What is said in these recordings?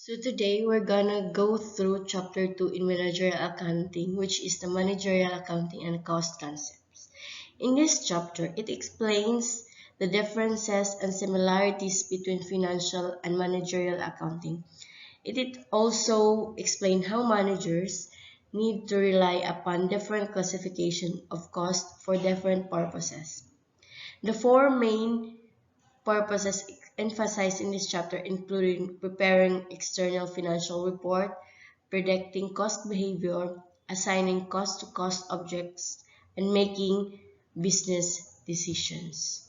So today we're gonna go through chapter 2 in managerial accounting, which is the managerial accounting and cost concepts. In this chapter, it explains the differences and similarities between financial and managerial accounting. It also explains how managers need to rely upon different classification of cost for different purposes. The four main purposes emphasized in this chapter including preparing external financial report, predicting cost behavior, assigning cost to cost objects, and making business decisions.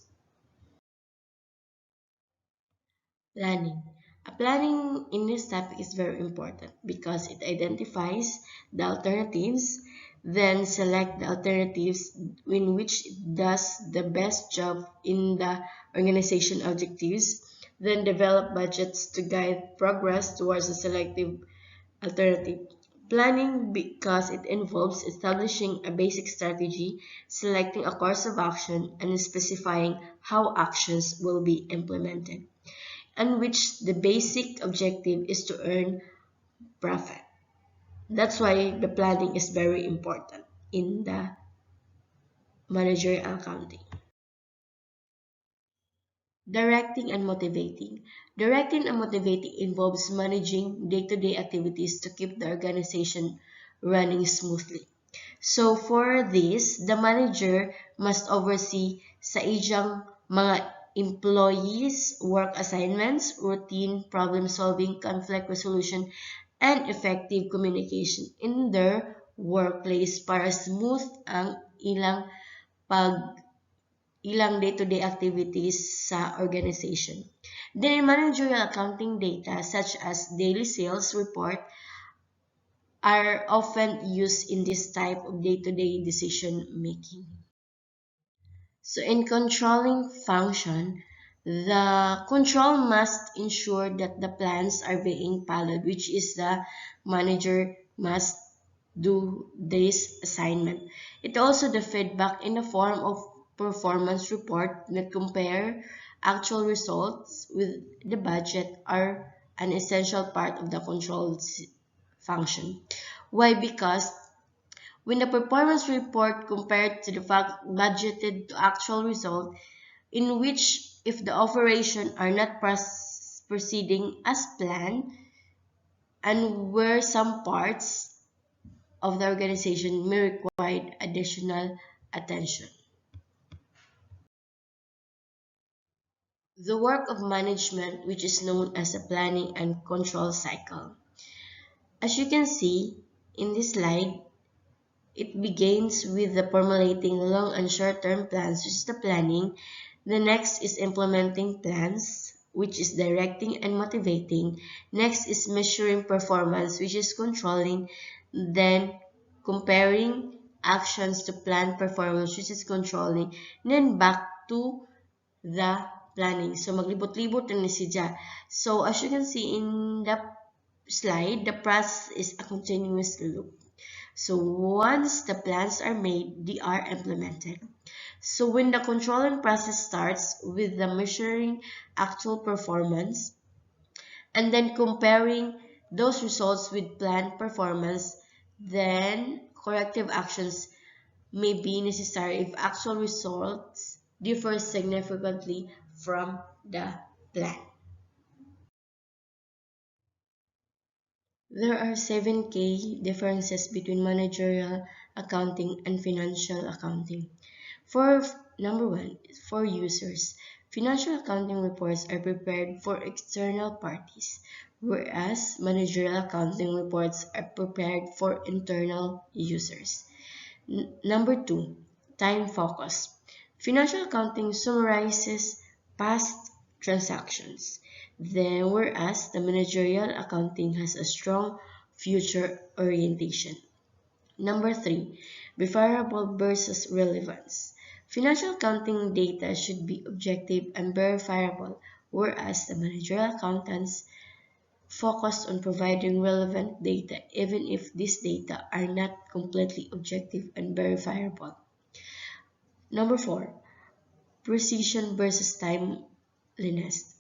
Planning. A planning in this topic is very important because it identifies the alternatives, then select the alternatives in which it does the best job in the organization objectives, then develop budgets to guide progress towards a selective alternative. Planning because it involves establishing a basic strategy, selecting a course of action, and specifying how actions will be implemented and which the basic objective is to earn profit. That's why the planning is very important in the managerial accounting. Directing and motivating. Directing and motivating involves managing day-to-day activities to keep the organization running smoothly. So for this, the manager must oversee sa iyang mga employees, work assignments, routine problem solving, conflict resolution, and effective communication in their workplace para smooth ang pag ilang day-to-day activities sa organization. Then in managerial accounting data such as daily sales report are often used in this type of day-to-day decision making. So in controlling function, the control must ensure that the plans are being followed, which is the manager must do this assignment. It also the feedback in the form of performance report that compare actual results with the budget are an essential part of the control function. Why? Because when the performance report compared to the fact budgeted to actual result, in which if the operation are not proceeding as planned and where some parts of the organization may require additional attention. The work of management, which is known as a planning and control cycle. As you can see in this slide, it begins with the formulating long and short-term plans, which is the planning. The next is implementing plans, which is directing and motivating. Next is measuring performance, which is controlling. Then comparing actions to plan performance, which is controlling. Then back to the planning. So maglibot-libot na siya. So as you can see in the slide, the process is a continuous loop. So once the plans are made, they are implemented. So when the controlling process starts with the measuring actual performance and then comparing those results with planned performance, then corrective actions may be necessary if actual results differ significantly from the plan. There are 7 key differences between managerial accounting and financial accounting. For number 1, for users, financial accounting reports are prepared for external parties, whereas managerial accounting reports are prepared for internal users. Number 2, time focus. Financial accounting summarizes past transactions. Then, whereas the managerial accounting has a strong future orientation. Number 3, verifiable versus relevance. Financial accounting data should be objective and verifiable, whereas the managerial accountants focus on providing relevant data even if these data are not completely objective and verifiable. Number 4, precision versus timeliness.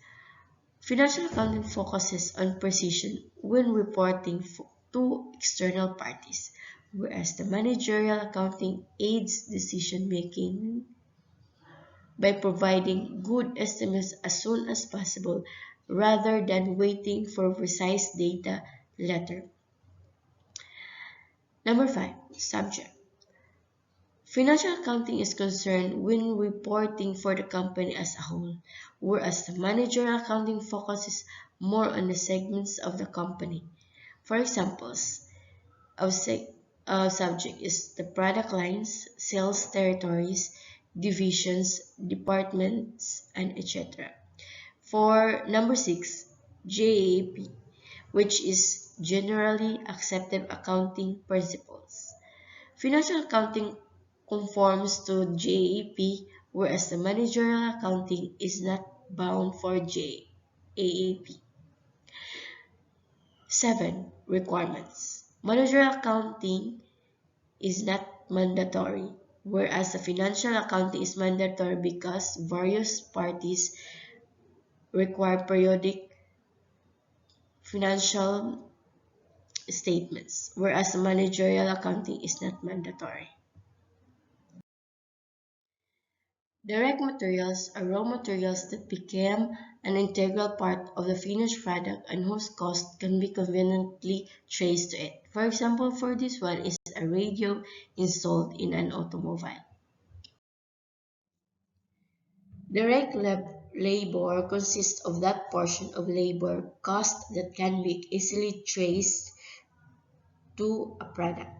Financial accounting focuses on precision when reporting to external parties, whereas the managerial accounting aids decision making by providing good estimates as soon as possible rather than waiting for precise data later. Number 5, subject. Financial accounting is concerned when reporting for the company as a whole, whereas the managerial accounting focuses more on the segments of the company. For examples, of subject is the product lines, sales territories, divisions, departments, and etc. For number 6, GAAP, which is generally accepted accounting principles. Financial accounting conforms to GAAP, whereas the managerial accounting is not bound for GAAP. 7. Requirements. Managerial accounting is not mandatory, whereas the financial accounting is mandatory because various parties require periodic financial statements, whereas the managerial accounting is not mandatory. Direct materials are raw materials that became an integral part of the finished product and whose cost can be conveniently traced to it. For example, for this one is a radio installed in an automobile. Direct labor consists of that portion of labor cost that can be easily traced to a product.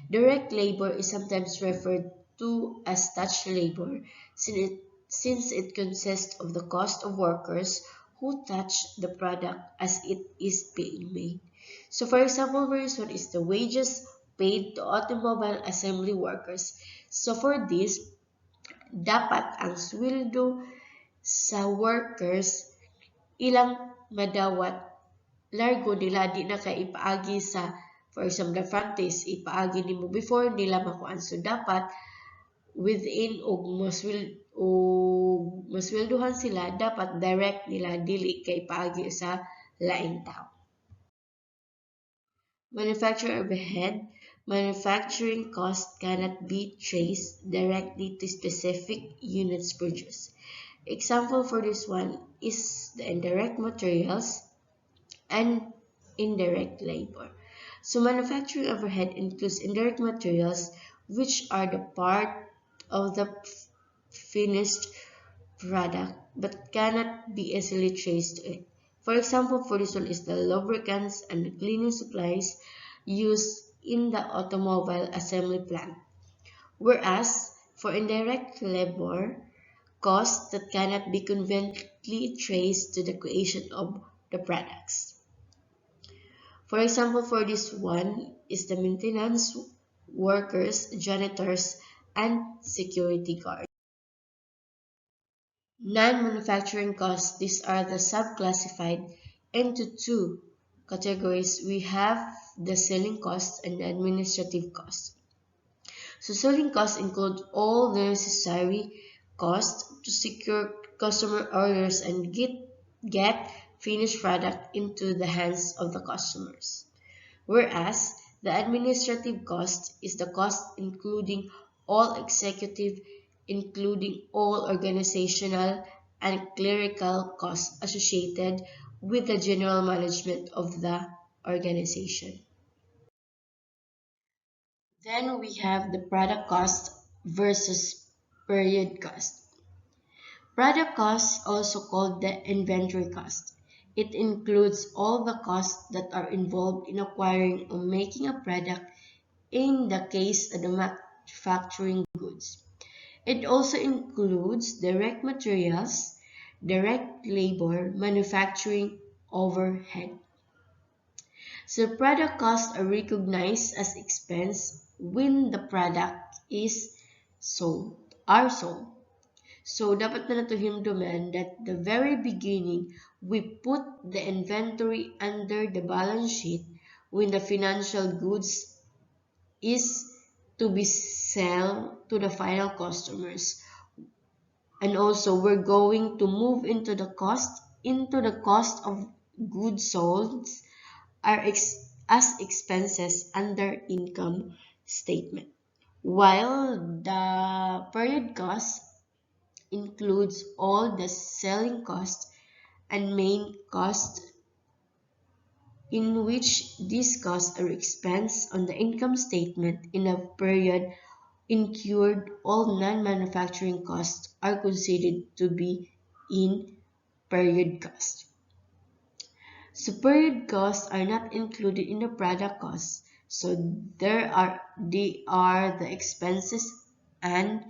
Direct labor is sometimes referred to as touch labor since it consists of the cost of workers who touch the product as it is being made. So for example, this one is the wages paid to automobile assembly workers. So for this, dapat ang sweldo sa workers ilang madawat largo nila di na kay ipaagi sa for example the front desk ipaagi nimo before nila makuan so dapat within og masweldohan sila dapat direct nila dili kay ipaagi sa laing tao. Manufacturing overhead. Manufacturing cost cannot be traced directly to specific units produced. Example for this one is the indirect materials and indirect labor. So manufacturing overhead includes indirect materials, which are the part of the finished product but cannot be easily traced to it. For example, for this one is the lubricants and the cleaning supplies used in the automobile assembly plant. Whereas for indirect labor, costs that cannot be conveniently traced to the creation of the products. For example, for this one is the maintenance workers, janitors, and security guards. Non-manufacturing costs, these are the subclassified into two categories. We have the selling costs and the administrative costs. So selling costs include all the necessary costs to secure customer orders and get finished product into the hands of the customers. Whereas the administrative cost is the cost including all executive, including all organizational and clerical costs associated with the general management of the organization. Then we have the product cost versus period cost. Product cost, also called the inventory cost. It includes all the costs that are involved in acquiring or making a product in the case of the manufacturing goods. It also includes direct materials, direct labor, manufacturing overhead. So product costs are recognized as expense when the product is sold. So dapat na nato himduman that the very beginning we put the inventory under the balance sheet when the financial goods is to be sold to the final customers. And also we're going to move into the cost into the cost of goods sold are as expenses under income statement, while the period cost includes all the selling costs and main costs, in which these costs are expensed on the income statement in a period incurred. All non-manufacturing costs are considered to be in period cost. So period costs are not included in the product costs. So they are the expenses and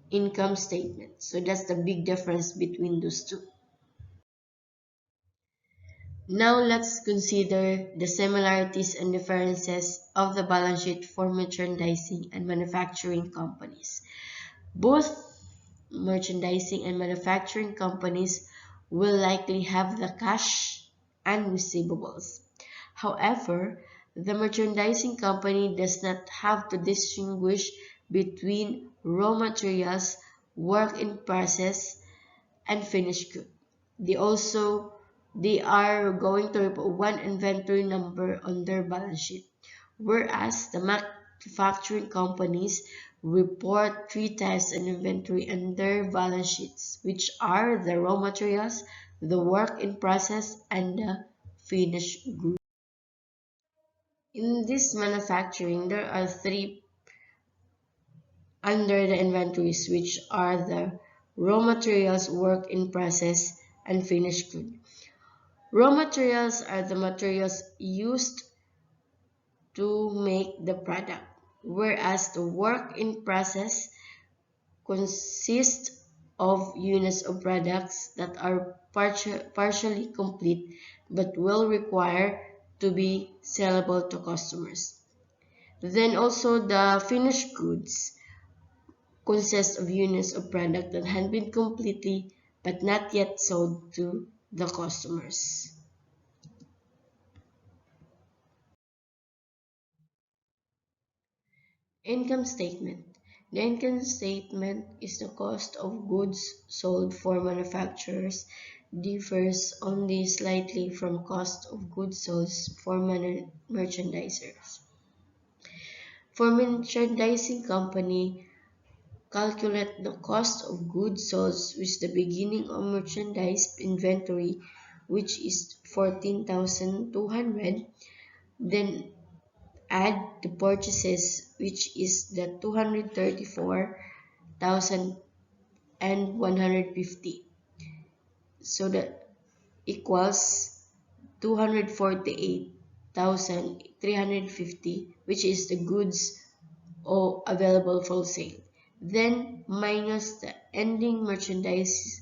income statement. So that's the big difference between those two. Now let's consider the similarities and differences of the balance sheet for merchandising and manufacturing companies. Both merchandising and manufacturing companies will likely have the cash and receivables. However, the merchandising company does not have to distinguish between raw materials, work in process, and finished good. They are going to report one inventory number on their balance sheet, whereas the manufacturing companies report three types of inventory on their balance sheets, which are the raw materials, the work in process, and the finished goods. In this manufacturing, there are three under the inventories, which are the raw materials, work in process, and finished goods. Raw materials are the materials used to make the product, whereas the work in process consists of units of products that are partially complete but will require to be sellable to customers. Then also the finished goods consist of units of product that had been completely but not yet sold to the customers. Income statement. The income statement is the cost of goods sold for manufacturers, differs only slightly from cost of goods sold for merchandisers. For merchandising company, calculate the cost of goods sold with the beginning of merchandise inventory, which is 14,200, then add the purchases, which is the 234,150. So that equals 248,350, which is the goods or available for sale. Then minus the ending merchandise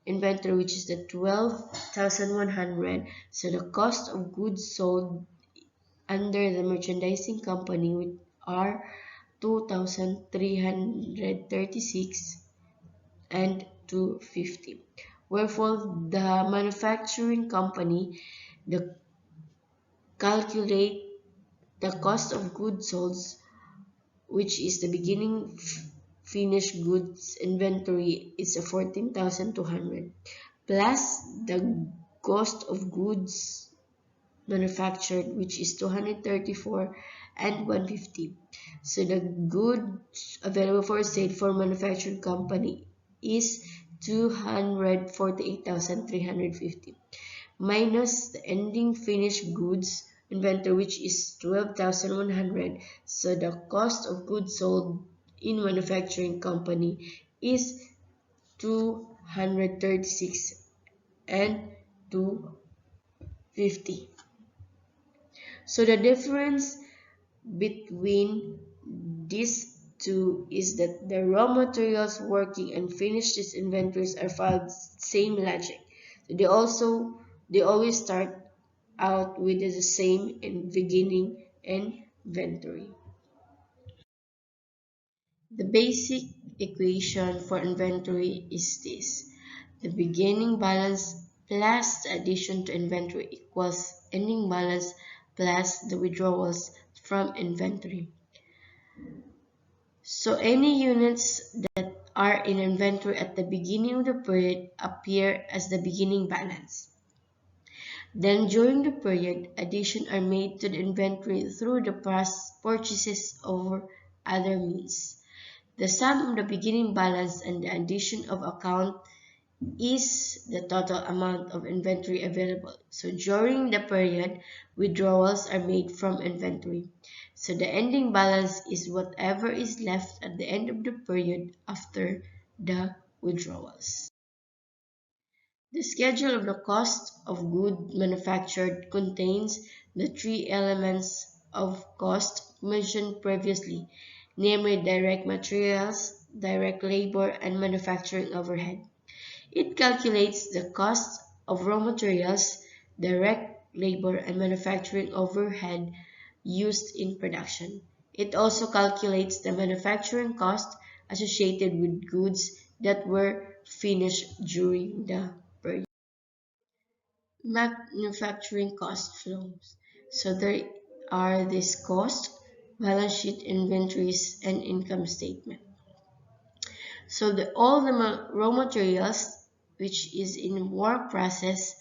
inventory, which is the 12,100. So the cost of goods sold under the merchandising company, which are 2,336 and 250. Wherefore the manufacturing company the calculate the cost of goods sold, which is the beginning finished goods inventory, is a 14,200 plus the cost of goods manufactured, which is 234 and 150. So the goods available for sale for manufacturing company is 248,350 minus the ending finished goods inventory, which is 12,100. So the cost of goods sold in manufacturing company is 236 and 250. So the difference between these two is that the raw materials, working, and finished inventories are filed same logic. So they always start out with the same in beginning inventory. The basic equation for inventory is this. The beginning balance plus the addition to inventory equals ending balance plus the withdrawals from inventory. So any units that are in inventory at the beginning of the period appear as the beginning balance. Then during the period, additions are made to the inventory through the purchases or other means. The sum of the beginning balance and the addition of account is the total amount of inventory available. So during the period, withdrawals are made from inventory. So the ending balance is whatever is left at the end of the period after the withdrawals. The schedule of the cost of goods manufactured contains the three elements of cost mentioned previously, namely direct materials, direct labor, and manufacturing overhead. It calculates the cost of raw materials, direct labor, and manufacturing overhead used in production. It also calculates the manufacturing cost associated with goods that were finished during the period. Manufacturing cost flows. So there are these costs, balance sheet, inventories, and income statement. So all the raw materials, which is in work process,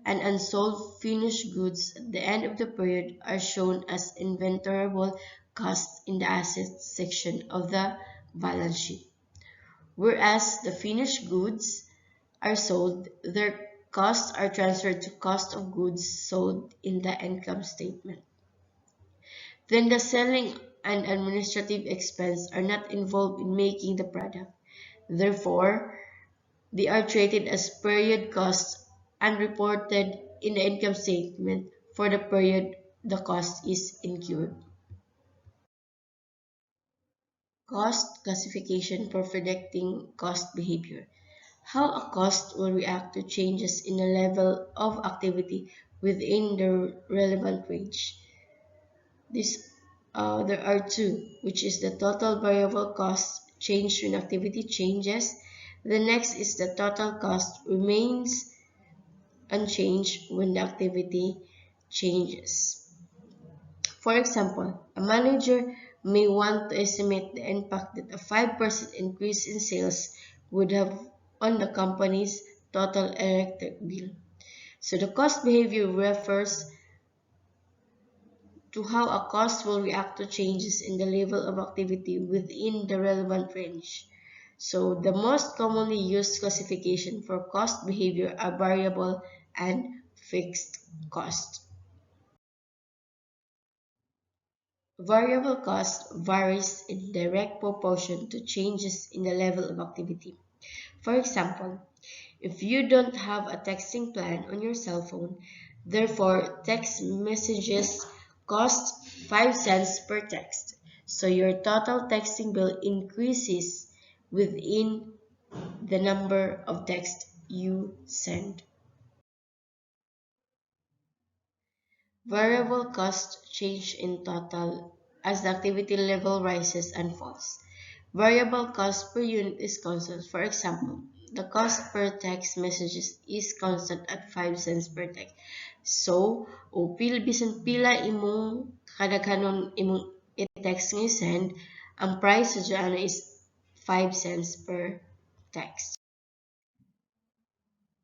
and unsold finished goods at the end of the period are shown as inventoriable costs in the assets section of the balance sheet. Whereas the finished goods are sold, their costs are transferred to cost of goods sold in the income statement. Then the selling and administrative expense are not involved in making the product. Therefore, they are treated as period costs and reported in the income statement for the period the cost is incurred. Cost classification for predicting cost behavior. How a cost will react to changes in the level of activity within the relevant range. This, there are two, which is the total variable cost change when activity changes. The next is the total cost remains unchanged when the activity changes. For example, a manager may want to estimate the impact that a 5% increase in sales would have on the company's total electric bill. So the cost behavior refers to how a cost will react to changes in the level of activity within the relevant range. So the most commonly used classification for cost behavior are variable and fixed cost. Variable cost varies in direct proportion to changes in the level of activity. For example, if you don't have a texting plan on your cell phone, therefore text messages cost 5 cents per text. So your total texting bill increases within the number of texts you send. Variable cost change in total as the activity level rises and falls. Variable cost per unit is constant. For example, the cost per text messages is constant at 5 cents per text. So, o bisan pila imong kadaghanon imong i-text nga send, ang price sa dyan is 5 cents per text.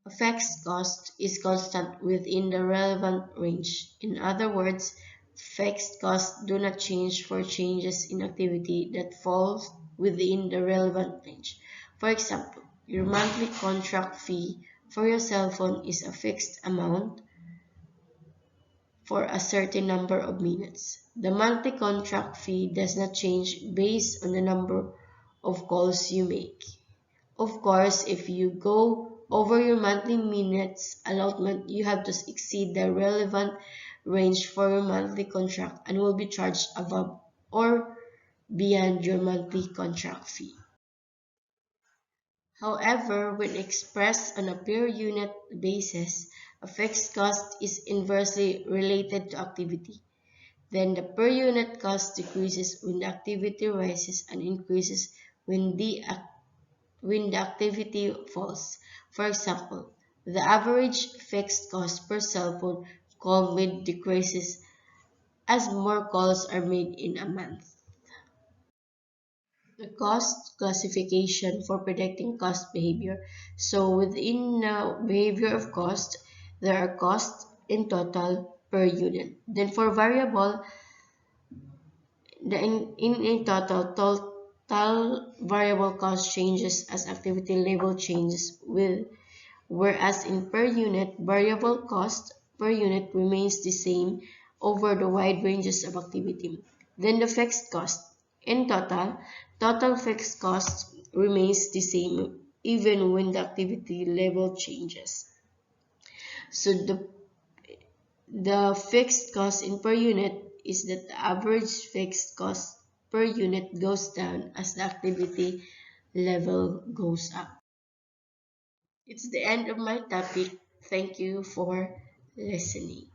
A fixed cost is constant within the relevant range. In other words, fixed costs do not change for changes in activity that falls within the relevant range. For example, your monthly contract fee for your cell phone is a fixed amount for a certain number of minutes. The monthly contract fee does not change based on the number of calls you make. Of course, if you go over your monthly minutes allotment, you have to exceed the relevant range for your monthly contract and will be charged above or beyond your monthly contract fee. However, when expressed on a per unit basis, a fixed cost is inversely related to activity. Then the per unit cost decreases when the activity rises and increases when the activity falls. For example, the average fixed cost per cell phone call with decreases as more calls are made in a month. the cost classification for predicting cost behavior. So within behavior of cost, there are costs in total per unit. Then for variable, in total variable cost changes as activity level changes with whereas in per unit, variable cost per unit remains the same over the wide ranges of activity. Then the fixed cost. In total fixed cost remains the same even when the activity level changes. So the fixed cost in per unit is that the average fixed cost per unit goes down as the activity level goes up. It's the end of my topic. Thank you for listening.